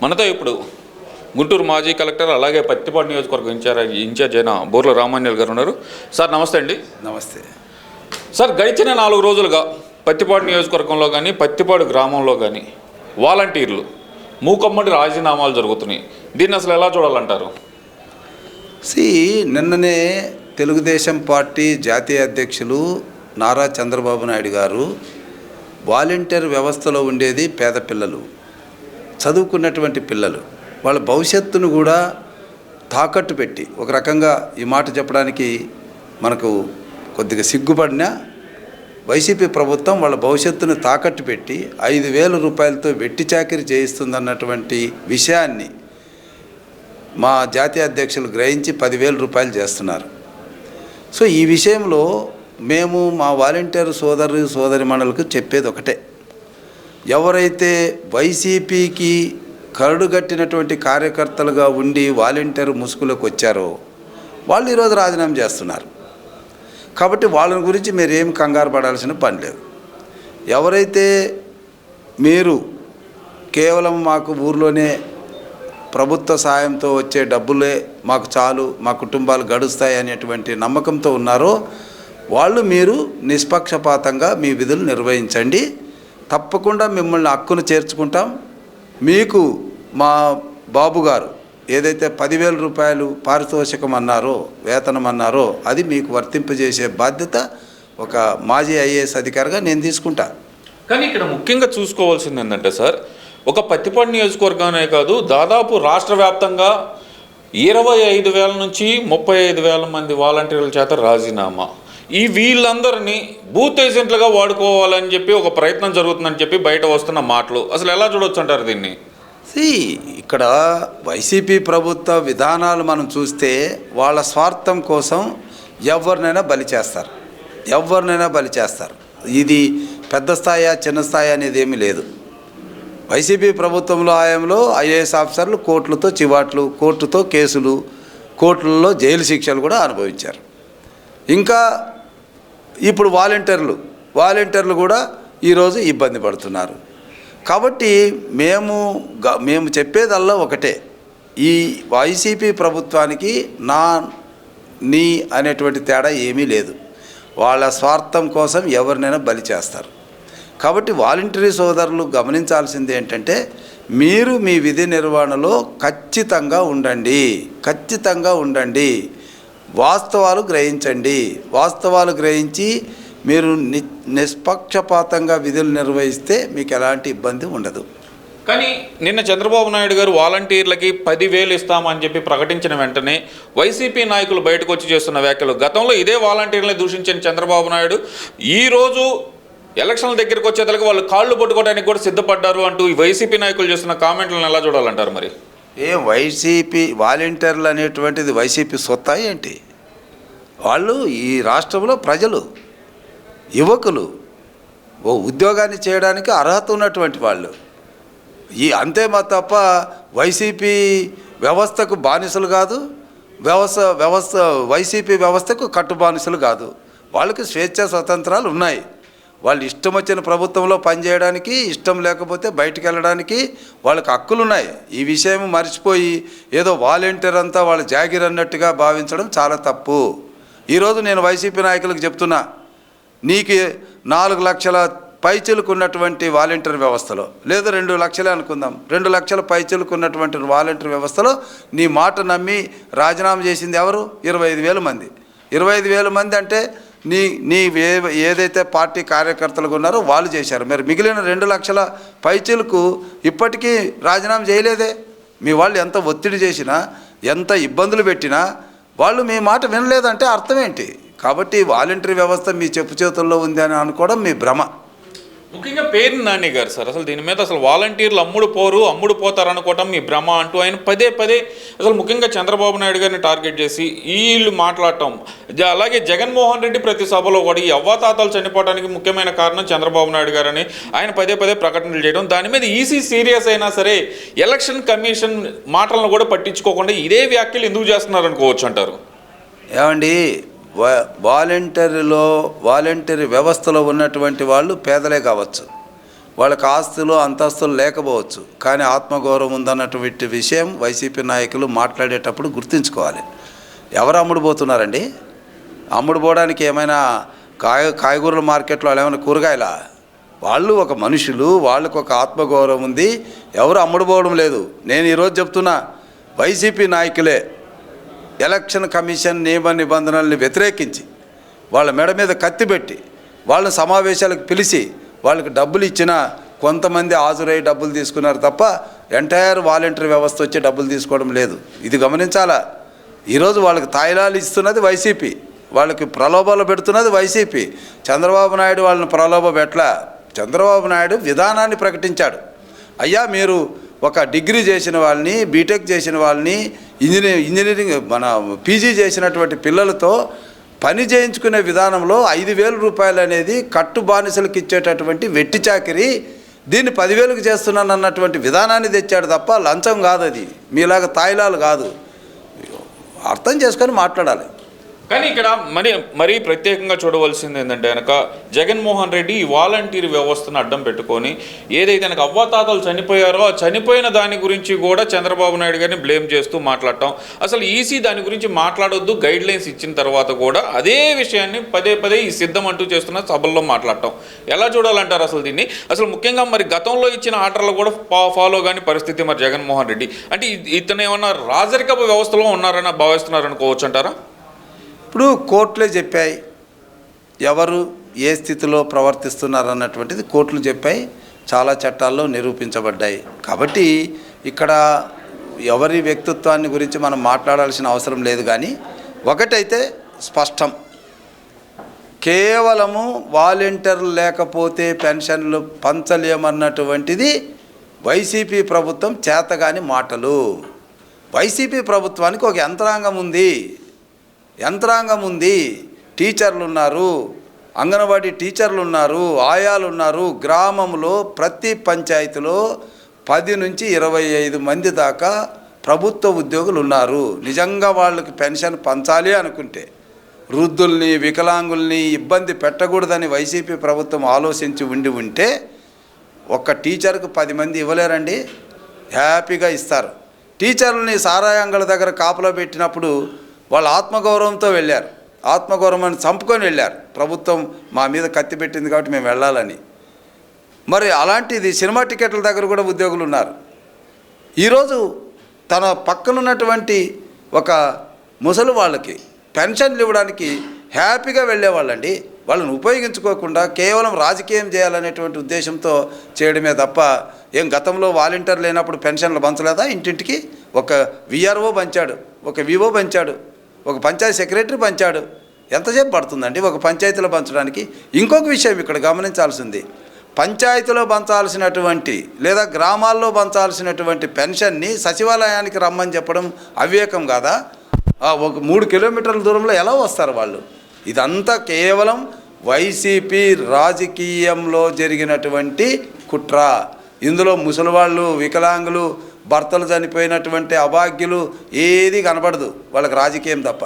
మనతో ఇప్పుడు గుంటూరు మాజీ కలెక్టర్ అలాగే పత్తిపాడు నియోజకవర్గం ఇన్ఛార్జ్ అయిన బోర్ల రామాంజల్ గారు ఉన్నారు. సార్ నమస్తే అండి. నమస్తే సార్. గడిచిన 4 రోజులుగా పత్తిపాడు నియోజకవర్గంలో కానీ పత్తిపాడు గ్రామంలో కానీ వాలంటీర్లు మూకమ్మడి రాజీనామాలు జరుగుతున్నాయి. దీన్ని అసలు ఎలా చూడాలంటారు? నిన్ననే తెలుగుదేశం పార్టీ జాతీయ అధ్యక్షులు నారా చంద్రబాబు నాయుడు గారు వాలంటీర్ వ్యవస్థలో ఉండేది పేద పిల్లలు, చదువుకున్నటువంటి పిల్లలు, వాళ్ళ భవిష్యత్తును కూడా తాకట్టు పెట్టి, ఒక రకంగా ఈ మాట చెప్పడానికి మనకు కొద్దిగా సిగ్గుపడినా వైసీపీ ప్రభుత్వం వాళ్ళ భవిష్యత్తును తాకట్టు పెట్టి 5,000 రూపాయలతో వెట్టి చాకిరీ చేయిస్తుందన్నటువంటి విషయాన్ని మా జాతీయ అధ్యక్షులు గ్రహించి 10,000 రూపాయలు చేస్తున్నారు. ఈ విషయంలో మేము మా వాలంటీర్ సోదరిమణులకు చెప్పేది ఒకటే, ఎవరైతే వైసీపీకి కరడుగట్టినటువంటి కార్యకర్తలుగా ఉండి వాలంటీర్ ముసుగులోకి వచ్చారో వాళ్ళు ఈరోజు రాజీనామా చేస్తున్నారు. కాబట్టి వాళ్ళని గురించి మీరు ఏం కంగారు పడాల్సిన పని లేదు. ఎవరైతే మీరు కేవలం మాకు ఊర్లోనే ప్రభుత్వ సాయంతో వచ్చే డబ్బులే మాకు చాలు, మా కుటుంబాలు గడుస్తాయి అనేటువంటి నమ్మకంతో ఉన్నారో వాళ్ళు మీరు నిష్పక్షపాతంగా మీ విధులు నిర్వహించండి. తప్పకుండా మిమ్మల్ని హక్కును చేర్చుకుంటాం. మీకు మా బాబు గారు ఏదైతే 10,000 రూపాయలు పారితోషికం అన్నారో, వేతనం అన్నారో, అది మీకు వర్తింపజేసే బాధ్యత ఒక మాజీ ఐఏఎస్ అధికారిగా నేను తీసుకుంటా. కానీ ఇక్కడ ముఖ్యంగా చూసుకోవాల్సింది ఏంటంటే సార్, ఒక పత్తిపాడు నియోజకవర్గానే కాదు, దాదాపు రాష్ట్ర వ్యాప్తంగా 25,000 నుంచి 35,000 మంది వాలంటీర్ల చేత రాజీనామా. వీళ్ళందరినీ బూత్ ఏజెంట్లుగా వాడుకోవాలని చెప్పి ఒక ప్రయత్నం జరుగుతుందని చెప్పి బయట వస్తున్న మాటలు అసలు ఎలా చూడవచ్చు అంటారు దీన్ని? ఇక్కడ వైసీపీ ప్రభుత్వ విధానాలు మనం చూస్తే వాళ్ళ స్వార్థం కోసం ఎవరినైనా బలి చేస్తారు. ఇది పెద్ద స్థాయి చిన్న స్థాయి అనేది ఏమీ లేదు. వైసీపీ ప్రభుత్వంలో హయాంలో ఐఏఎస్ ఆఫీసర్లు కోర్టులతో చివాట్లు, కోర్టుతో కేసులు, కోర్టులలో జైలు శిక్షలు కూడా అనుభవించారు. ఇంకా ఇప్పుడు వాలంటీర్లు కూడా ఈరోజు ఇబ్బంది పడుతున్నారు. కాబట్టి మేము చెప్పేదల్లా ఒకటే, ఈ వైసీపీ ప్రభుత్వానికి నీ అనేటువంటి తేడా ఏమీ లేదు. వాళ్ళ స్వార్థం కోసం ఎవరినైనా బలి చేస్తారు. కాబట్టి వాలంటరీ సోదరులు గమనించాల్సింది ఏంటంటే, మీరు మీ విధి నిర్వహణలో ఖచ్చితంగా ఉండండి. వాస్తవాలు గ్రహించి మీరు నిష్పక్షపాతంగా విధులు నిర్వహిస్తే మీకు ఎలాంటి ఇబ్బంది ఉండదు. కానీ నిన్న చంద్రబాబు నాయుడు గారు వాలంటీర్లకి 10,000 ఇస్తామని చెప్పి ప్రకటించిన వెంటనే వైసీపీ నాయకులు బయటకు వచ్చి చేస్తున్న వ్యాఖ్యలు, గతంలో ఇదే వాలంటీర్లని దూషించిన చంద్రబాబు నాయుడు ఈరోజు ఎలక్షన్ల దగ్గరికి వచ్చేతలకు వాళ్ళు కాళ్ళు పట్టుకోవడానికి కూడా సిద్ధపడ్డారు అంటూ ఈ వైసీపీ నాయకులు చేస్తున్న కామెంట్లను ఎలా చూడాలంటారు? మరి వైసీపీ వాలంటీర్లు అనేటువంటిది వైసీపీ సొత్తా ఏంటి? వాళ్ళు ఈ రాష్ట్రంలో ప్రజలు, యువకులు, ఉద్యోగాన్ని చేయడానికి అర్హత ఉన్నటువంటి వాళ్ళు. అంతే తప్ప వైసీపీ వ్యవస్థకు బానిసలు కాదు, వైసీపీ వ్యవస్థకు కట్టు బానిసలు కాదు. వాళ్ళకి స్వేచ్ఛ స్వతంత్రాలు ఉన్నాయి. వాళ్ళు ఇష్టం వచ్చిన ప్రభుత్వంలో పనిచేయడానికి, ఇష్టం లేకపోతే బయటికి వెళ్ళడానికి వాళ్ళకి హక్కులు ఉన్నాయి. ఈ విషయం మర్చిపోయి ఏదో వాలంటీర్ అంతా వాళ్ళ జాగిర్ అన్నట్టుగా భావించడం చాలా తప్పు. ఈరోజు నేను వైసీపీ నాయకులకు చెప్తున్నా, నీకు 4 లక్షల పైచిలకు ఉన్నటువంటి వాలంటీర్ వ్యవస్థలో, లేదా 2 లక్షలే అనుకుందాం, 2 లక్షల పైచిలకు ఉన్నటువంటి వాలంటీర్ వ్యవస్థలో నీ మాట నమ్మి రాజీనామా చేసింది ఎవరు? 25,000 మంది. 25,000 మంది అంటే నీ ఏదైతే పార్టీ కార్యకర్తలుగా ఉన్నారో వాళ్ళు చేశారు. మరి మిగిలిన 2 లక్షల పైచిలకు ఇప్పటికీ రాజీనామా చేయలేదే. మీ వాళ్ళు ఎంత ఒత్తిడి చేసినా, ఎంత ఇబ్బందులు పెట్టినా వాళ్ళు మీ మాట వినలేదంటే అర్థం ఏంటి? కాబట్టి వాలంటరీ వ్యవస్థ మీ చెప్పు చేతుల్లో ఉంది అని అనుకోవడం మీ భ్రమ. ముఖ్యంగా పేరు నాని గారు సార్, అసలు దీని మీద అసలు వాలంటీర్లు అమ్ముడు పోతారు అనుకోవటం మీ భ్రమ అంటూ ఆయన పదే అసలు ముఖ్యంగా చంద్రబాబు నాయుడు గారిని టార్గెట్ చేసి వీళ్ళు మాట్లాడటం, అలాగే జగన్మోహన్ రెడ్డి ప్రతి సభలో కూడా ఈ అవ్వాతాతలు చనిపోవడానికి ముఖ్యమైన కారణం చంద్రబాబు నాయుడు గారని ఆయన పదే ప్రకటనలు చేయడం, దాని మీద ఈసీ సీరియస్ అయినా సరే ఎలక్షన్ కమిషన్ మాటలను కూడా పట్టించుకోకుండా ఇదే వ్యాఖ్యలు ఎందుకు చేస్తున్నారు అనుకోవచ్చు అంటారు? ఏమండి, వాలంటరీ వ్యవస్థలో ఉన్నటువంటి వాళ్ళు పేదలే కావచ్చు, వాళ్ళకి ఆస్తులు అంతస్తులు లేకపోవచ్చు, కానీ ఆత్మగౌరవం ఉందన్నటువంటి విషయం వైసీపీ నాయకులు మాట్లాడేటప్పుడు గుర్తుంచుకోవాలి. ఎవరు అమ్ముడుపోతున్నారండి? అమ్ముడుపోవడానికి ఏమైనా కాయగూరల మార్కెట్లో వాళ్ళు ఏమైనా కూరగాయలా? వాళ్ళు ఒక మనుషులు, వాళ్ళకు ఒక ఆత్మగౌరవం ఉంది. ఎవరు అమ్ముడుపోవడం లేదు. నేను ఈరోజు చెప్తున్నా, వైసీపీ నాయకులే ఎలక్షన్ కమిషన్ నియమ నిబంధనల్ని వ్యతిరేకించి వాళ్ళ మెడ మీద కత్తి పెట్టి వాళ్ళని సమావేశాలకు పిలిచి వాళ్ళకి డబ్బులు ఇచ్చినా కొంతమంది హాజరై డబ్బులు తీసుకున్నారు తప్ప ఎంటైర్ వాలంటీర్ వ్యవస్థ వచ్చి డబ్బులు తీసుకోవడం లేదు. ఇది గమనించాలా. ఈరోజు వాళ్ళకి తాయిలాలు ఇస్తున్నది వైసీపీ, వాళ్ళకి ప్రలోభాలు పెడుతున్నది వైసీపీ. చంద్రబాబు నాయుడు వాళ్ళని ప్రలోభ పెట్టలా. చంద్రబాబు నాయుడు విధానాన్ని ప్రకటించాడు. అయ్యా, మీరు ఒక డిగ్రీ చేసిన వాళ్ళని, బీటెక్ చేసిన వాళ్ళని, ఇంజనీరింగ్ పీజీ చేసినటువంటి పిల్లలతో పని చేయించుకునే విధానంలో 5,000 రూపాయలు అనేది కట్టు బానిసలకు ఇచ్చేటటువంటి వెట్టి చాకిరి, దీన్ని 10,000కి చేస్తున్నాను అన్నటువంటి విధానాన్ని తెచ్చాడు తప్ప లంచం కాదు. అది మీలాగా తాయిలాలు కాదు. అర్థం చేసుకొని మాట్లాడాలి. కానీ ఇక్కడ మరీ ప్రత్యేకంగా చూడవలసింది ఏంటంటే కనుక జగన్మోహన్ రెడ్డి ఈ వాలంటీర్ వ్యవస్థను అడ్డం పెట్టుకొని ఏదైతే కనుక అవ్వాతాతలు చనిపోయారో ఆ చనిపోయిన దాని గురించి కూడా చంద్రబాబు నాయుడు గారిని బ్లేమ్ చేస్తూ మాట్లాడటం, అసలు ఈసీ దాని గురించి మాట్లాడొద్దు గైడ్ లైన్స్ ఇచ్చిన తర్వాత కూడా అదే విషయాన్ని పదే పదే ఈ సిద్ధం అంటూ చేస్తున్న సభల్లో మాట్లాడటం ఎలా చూడాలంటారు అసలు దీన్ని? అసలు ముఖ్యంగా మరి గతంలో ఇచ్చిన ఆర్డర్లు కూడా ఫాలో కాని పరిస్థితి మరి జగన్మోహన్ రెడ్డి అంటే ఇతను ఏమన్నా రాజరికపు వ్యవస్థలో ఉన్నారని భావిస్తున్నారనుకోవచ్చు అంటారా? ఇప్పుడు కోర్టులే చెప్పాయి ఎవరు ఏ స్థితిలో ప్రవర్తిస్తున్నారు అన్నటువంటిది కోర్టులు చెప్పాయి, చాలా చట్టాల్లో నిరూపించబడ్డాయి. కాబట్టి ఇక్కడ ఎవరి వ్యక్తిత్వాన్ని గురించి మనం మాట్లాడాల్సిన అవసరం లేదు. కానీ ఒకటైతే స్పష్టం, కేవలము వాలంటీర్లు లేకపోతే పెన్షన్లు పంచలేమన్నటువంటిది వైసీపీ ప్రభుత్వం చేతగాని మాటలు. వైసీపీ ప్రభుత్వానికి ఒక యంత్రాంగం ఉంది. టీచర్లు ఉన్నారు, అంగన్వాడీ టీచర్లు ఉన్నారు, ఆయాలు ఉన్నారు. గ్రామంలో ప్రతి పంచాయతీలో 10 నుంచి 25 మంది దాకా ప్రభుత్వ ఉద్యోగులు ఉన్నారు. నిజంగా వాళ్ళకి పెన్షన్ పంచాలి అనుకుంటే, వృద్ధుల్ని వికలాంగుల్ని ఇబ్బంది పెట్టకూడదని వైసీపీ ప్రభుత్వం ఆలోచించి ఉంటే ఒక్క టీచర్కు 10 మంది ఇవ్వలేరండి? హ్యాపీగా ఇస్తారు. టీచర్లని సారాయి అంగళ్ళ దగ్గర కాపలా పెట్టినప్పుడు వాళ్ళు ఆత్మగౌరవంతో వెళ్ళారు, ఆత్మగౌరవాన్ని చంపుకొని వెళ్ళారు. ప్రభుత్వం మా మీద కత్తి పెట్టింది కాబట్టి మేము వెళ్ళాలని. మరి అలాంటిది సినిమా టికెట్ల దగ్గర కూడా ఉద్యోగులు ఉన్నారు. ఈరోజు తన పక్కనున్నటువంటి ఒక ముసలి వాళ్ళకి పెన్షన్లు ఇవ్వడానికి హ్యాపీగా వెళ్ళేవాళ్ళండి. వాళ్ళని ఉపయోగించుకోకుండా కేవలం రాజకీయం చేయాలనేటువంటి ఉద్దేశంతో చేయడమే తప్ప ఏం గతంలో వాలంటీర్ లేనప్పుడు పెన్షన్లు పంచలేదా? ఇంటింటికి ఒక విఆర్ఓ పంచాడు, ఒక వివో పంచాడు, ఒక పంచాయతీ సెక్రటరీ పంచాడు. ఎంతసేపు పడుతుందండి ఒక పంచాయతీలో పంచడానికి? ఇంకొక విషయం ఇక్కడ గమనించాల్సింది, పంచాయతీలో పంచాల్సినటువంటి లేదా గ్రామాల్లో పంచాల్సినటువంటి పెన్షన్ని సచివాలయానికి రమ్మని చెప్పడం అవివేకం కాదా? ఒక 3 కిలోమీటర్ల దూరంలో ఎలా వస్తారు వాళ్ళు? ఇదంతా కేవలం వైసీపీ రాజకీయంలో జరిగినటువంటి కుట్ర. ఇందులో ముసలివాళ్ళు, వికలాంగులు, భర్తలు చనిపోయినటువంటి అభాగ్యులు ఏది కనపడదు. వాళ్ళకి రాజకీయం తప్ప.